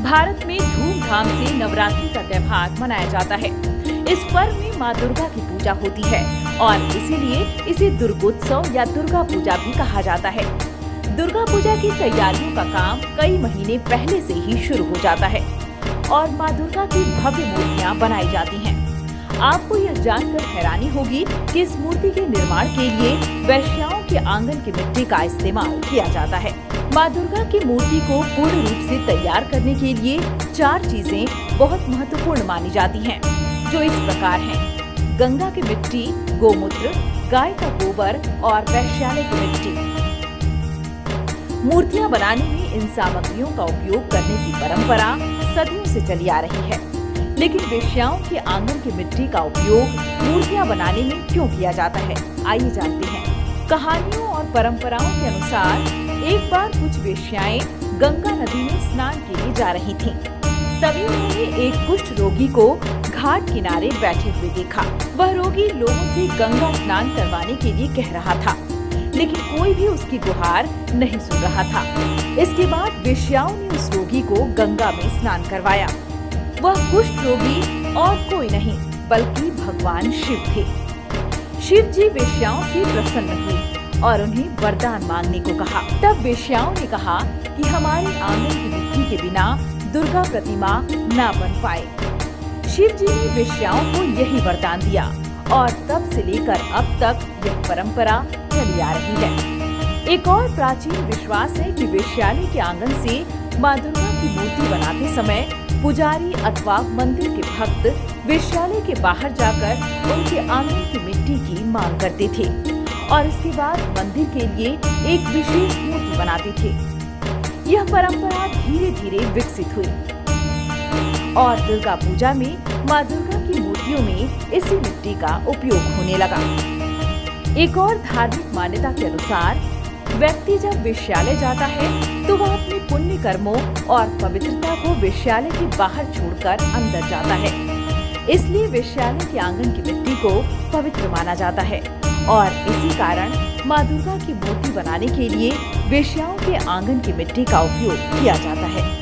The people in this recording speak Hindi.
भारत में धूमधाम से नवरात्रि का त्योहार मनाया जाता है। इस पर्व में माँ दुर्गा की पूजा होती है और इसीलिए इसे दुर्गोत्सव या दुर्गा पूजा भी कहा जाता है। दुर्गा पूजा की तैयारियों का काम कई महीने पहले से ही शुरू हो जाता है और माँ दुर्गा की भव्य मूर्तियाँ बनाई जाती हैं। आपको यह जानकर हैरानी होगी कि इस मूर्ति के निर्माण के लिए वेश्याओं के आंगन की मिट्टी का इस्तेमाल किया जाता है। माँ दुर्गा की मूर्ति को पूर्ण रूप से तैयार करने के लिए 4 चीजें बहुत महत्वपूर्ण मानी जाती हैं, जो इस प्रकार हैं: गंगा की मिट्टी, गोमूत्र, गाय का गोबर और वैश्यालय की मिट्टी। मूर्तियाँ बनाने में इन सामग्रियों का उपयोग करने की परंपरा सदियों से चली आ रही है, लेकिन वेश्याओं के आंगन की मिट्टी का उपयोग मूर्तियाँ बनाने में क्यों किया जाता है, आइए जानते हैं। कहानियों और परंपराओं के अनुसार एक बार कुछ वेश्याएं गंगा नदी में स्नान के लिए जा रही थीं। तभी उन्होंने एक कुष्ठ रोगी को घाट किनारे बैठे हुए देखा। वह रोगी लोगों से गंगा स्नान करवाने के लिए कह रहा था, लेकिन कोई भी उसकी गुहार नहीं सुन रहा था। इसके बाद वेश्याओं ने उस रोगी को गंगा में स्नान करवाया। वह कुष्ठ रोगी और कोई नहीं बल्कि भगवान शिव थे। शिव जी वेश्याओं से प्रसन्न हुए और उन्हें वरदान मांगने को कहा। तब वेश्याओं ने कहा कि हमारे आंगन की मिट्टी के बिना दुर्गा प्रतिमा न बन पाए। शिव जी ने वेश्याओं को यही वरदान दिया और तब से लेकर अब तक यह परंपरा चली आ रही है। एक और प्राचीन विश्वास है कि वेश्यालय के आंगन से माँ दुर्गा की मूर्ति बनाते समय पुजारी अथवा मंदिर के भक्त वेश्यालय के बाहर जाकर उनके आंगन की मिट्टी की मांग करते थे और इसके बाद मंदिर के लिए एक विशेष मूर्ति बनाते थे। यह परंपरा धीरे धीरे विकसित हुई और दुर्गा पूजा में माँ दुर्गा की मूर्तियों में इसी मिट्टी का उपयोग होने लगा। एक और धार्मिक मान्यता के अनुसार व्यक्ति जब वेश्यालय जाता है तो वह अपने पुण्य कर्मों और पवित्रता को वेश्यालय के बाहर छोड़कर अंदर जाता है। इसलिए वेश्यालय के आंगन की मिट्टी को पवित्र माना जाता है और इसी कारण माँ दुर्गा की मूर्ति बनाने के लिए वेश्याओं के आंगन की मिट्टी का उपयोग किया जाता है।